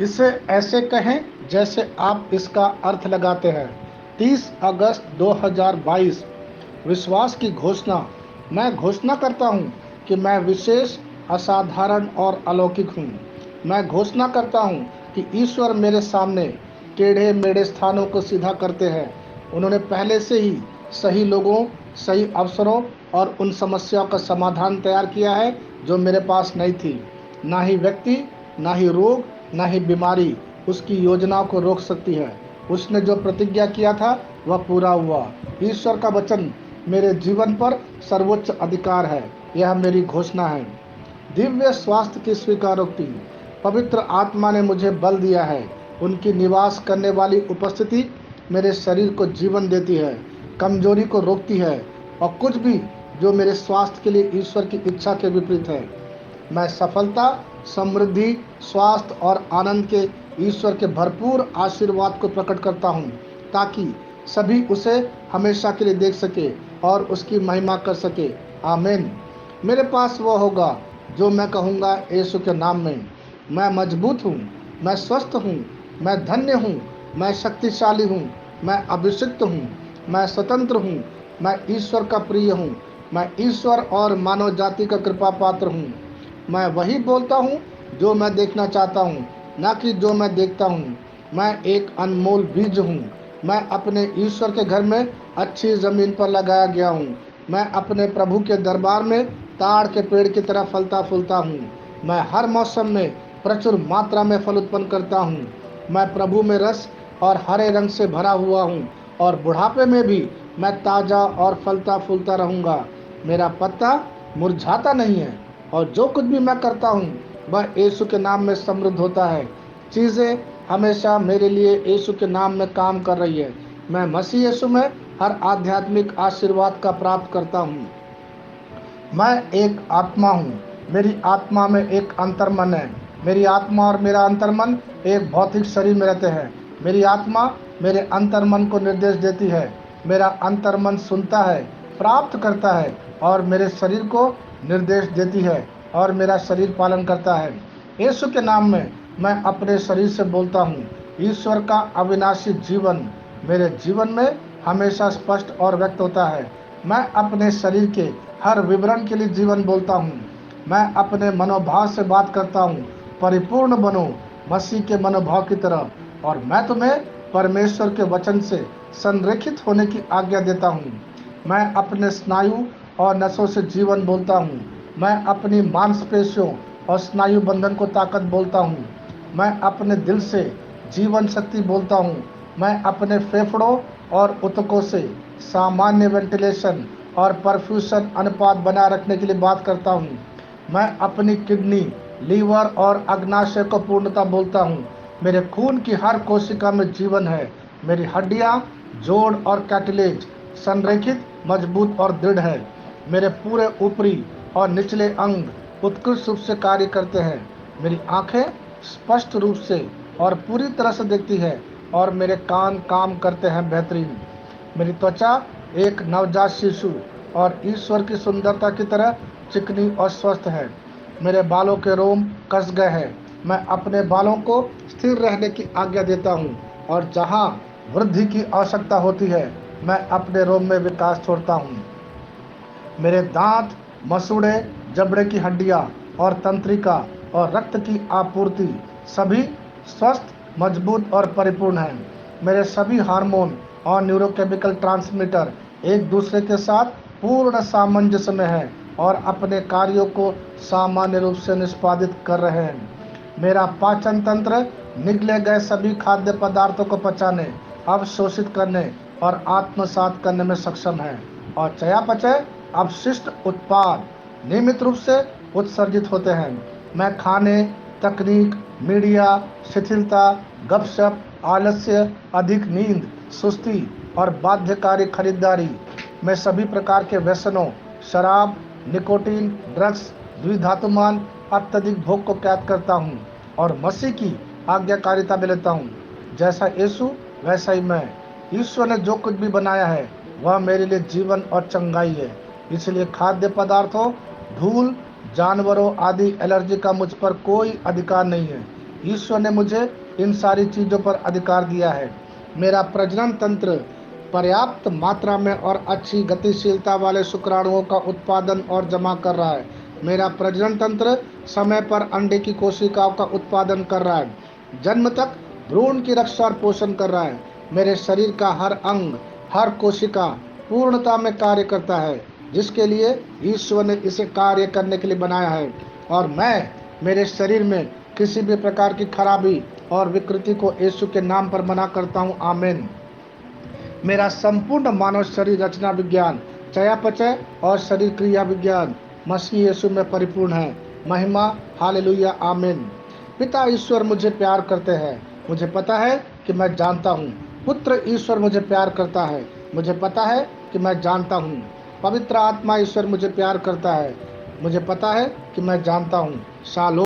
इसे ऐसे कहें जैसे आप इसका अर्थ लगाते हैं। 30 अगस्त 2022। विश्वास की घोषणा। मैं घोषणा करता हूँ कि मैं विशेष, असाधारण और अलौकिक हूँ। मैं घोषणा करता हूँ कि ईश्वर मेरे सामने टेढ़े मेढ़े स्थानों को सीधा करते हैं। उन्होंने पहले से ही सही लोगों, सही अवसरों और उन समस्याओं का समाधान तैयार किया है जो मेरे पास नहीं थी। ना ही व्यक्ति, ना ही रोग, ना ही बीमारी उसकी योजनाओं को रोक सकती है। उसने जो प्रतिज्ञा किया था वह पूरा हुआ। ईश्वर का वचन मेरे जीवन पर सर्वोच्च अधिकार है। यह मेरी घोषणा है। दिव्य स्वास्थ्य की स्वीकारोक्ति। पवित्र आत्मा ने मुझे बल दिया है। उनकी निवास करने वाली उपस्थिति मेरे शरीर को जीवन देती है, कमजोरी को रोकती है और कुछ भी जो मेरे स्वास्थ्य के लिए ईश्वर की इच्छा के विपरीत है। मैं सफलता, समृद्धि, स्वास्थ्य और आनंद के ईश्वर के भरपूर आशीर्वाद को प्रकट करता हूँ, ताकि सभी उसे हमेशा के लिए देख सके और उसकी महिमा कर सके। आमीन। मेरे पास वो होगा जो मैं कहूँगा यीशु के नाम में। मैं मजबूत हूँ, मैं स्वस्थ हूँ, मैं धन्य हूँ, मैं शक्तिशाली हूँ, मैं अभिषिक्त हूँ, मैं स्वतंत्र हूँ, मैं ईश्वर का प्रिय हूँ, मैं ईश्वर और मानव जाति का कृपा पात्र हूँ। मैं वही बोलता हूँ जो मैं देखना चाहता हूँ, ना कि जो मैं देखता हूँ। मैं एक अनमोल बीज हूँ। मैं अपने ईश्वर के घर में अच्छी जमीन पर लगाया गया हूँ। मैं अपने प्रभु के दरबार में ताड़ के पेड़ की तरह फलता फूलता हूँ। मैं हर मौसम में प्रचुर मात्रा में फल उत्पन्न करता हूँ। मैं प्रभु में रस और हरे रंग से भरा हुआ हूँ और बुढ़ापे में भी मैं ताजा और फलता फूलता रहूँगा। मेरा पत्ता मुरझाता नहीं है और जो कुछ भी मैं करता हूँ वह यीशु के नाम में समृद्ध होता है। चीज़ें हमेशा मेरे लिए यीशु के नाम में काम कर रही है। मैं मसीह यीशु में हर आध्यात्मिक आशीर्वाद का प्राप्त करता हूँ। मैं एक आत्मा हूँ। मेरी आत्मा में एक अंतर्मन है। मेरी आत्मा और मेरा अंतर्मन एक भौतिक शरीर में रहते हैं। मेरी आत्मा मेरे अंतर्मन को निर्देश देती है। मेरा अंतर्मन सुनता है, प्राप्त करता है और मेरे शरीर को निर्देश देती है और मेरा शरीर पालन करता है। यीशु के नाम में मैं अपने शरीर से बोलता हूँ। ईश्वर का अविनाशी जीवन मेरे जीवन में हमेशा स्पष्ट और व्यक्त होता है। मैं अपने शरीर के हर विवरण के लिए जीवन बोलता हूँ। मैं अपने मनोभाव से बात करता हूँ। परिपूर्ण बनो मसीह के मनोभाव की तरह। और मैं तुम्हें परमेश्वर के वचन से संरेखित होने की आज्ञा देता हूँ। मैं अपने स्नायु और नसों से जीवन बोलता हूँ। मैं अपनी मांसपेशियों और स्नायु बंधन को ताकत बोलता हूँ। मैं अपने दिल से जीवन शक्ति बोलता हूँ। मैं अपने फेफड़ों और ऊतकों से सामान्य वेंटिलेशन और परफ्यूशन अनुपात बनाए रखने के लिए बात करता हूँ। मैं अपनी किडनी, लीवर और अग्नाशय को पूर्णता बोलता हूँ। मेरे खून की हर कोशिका में जीवन है। मेरी हड्डियाँ, जोड़ और कैटिलेज संरेखित, मजबूत और दृढ़ है। मेरे पूरे ऊपरी और निचले अंग उत्कृष्ट रूप से कार्य करते हैं। मेरी आंखें स्पष्ट रूप से और पूरी तरह से देखती है और मेरे कान काम करते हैं बेहतरीन। मेरी त्वचा एक नवजात शिशु और ईश्वर की सुंदरता की तरह चिकनी और स्वस्थ है। मेरे बालों के रोम कस गए हैं। मैं अपने बालों को स्थिर रहने की आज्ञा देता हूँ और जहाँ वृद्धि की आवश्यकता होती है मैं अपने रोम में विकास छोड़ता हूँ। मेरे दांत, मसूड़े, जबड़े की हड्डियाँ और तंत्रिका और रक्त की आपूर्ति सभी स्वस्थ, मजबूत और परिपूर्ण हैं। मेरे सभी हार्मोन और न्यूरोकेमिकल ट्रांसमीटर एक दूसरे के साथ पूर्ण सामंजस्य में हैं और अपने कार्यों को सामान्य रूप से निष्पादित कर रहे हैं। मेरा पाचन तंत्र निगले गए सभी खाद्य पदार्थों को पचाने, अवशोषित करने और आत्मसात करने में सक्षम है और चयापचय अपशिष्ट उत्पाद नियमित रूप से उत्सर्जित होते हैं। मैं खाने, तकनीक, मीडिया, शिथिलता, गपशप, आलस्य, अधिक नींद, सुस्ती और बाध्यकारी खरीदारी में सभी प्रकार के व्यसनों, शराब, निकोटीन, ड्रग्स, द्विधातुमान, अत्यधिक भोग को कैद करता हूँ और मसीह की आज्ञाकारिता में लेता हूँ। जैसा यीशु वैसा ही मैं। ईश्वर ने जो कुछ भी बनाया है वह मेरे लिए जीवन और चंगाई है। इसलिए खाद्य पदार्थों, धूल, जानवरों आदि एलर्जी का मुझ पर कोई अधिकार नहीं है। ईश्वर ने मुझे इन सारी चीज़ों पर अधिकार दिया है। मेरा प्रजनन तंत्र पर्याप्त मात्रा में और अच्छी गतिशीलता वाले शुक्राणुओं का उत्पादन और जमा कर रहा है। मेरा प्रजनन तंत्र समय पर अंडे की कोशिकाओं का उत्पादन कर रहा है, जन्म तक भ्रूण की रक्षा और पोषण कर रहा है। मेरे शरीर का हर अंग, हर कोशिका पूर्णता में कार्य करता है, जिसके लिए ईश्वर ने इसे कार्य करने के लिए बनाया है। और मैं मेरे शरीर में किसी भी प्रकार की खराबी और विकृति को यीशु के नाम पर मना करता हूँ। आमीन। मेरा संपूर्ण मानव शरीर रचना विज्ञान, चयापचय और शरीर क्रिया विज्ञान मसीह यीशु में परिपूर्ण है। महिमा, हालेलुया, आमीन। पिता ईश्वर मुझे प्यार करते हैं, मुझे पता है कि मैं जानता हूँ। पुत्र ईश्वर मुझे प्यार करता है, मुझे पता है कि मैं जानता हूँ। पवित्र आत्मा ईश्वर मुझे प्यार करता है, मुझे पता है कि मैं जानता हूँ। शालोम।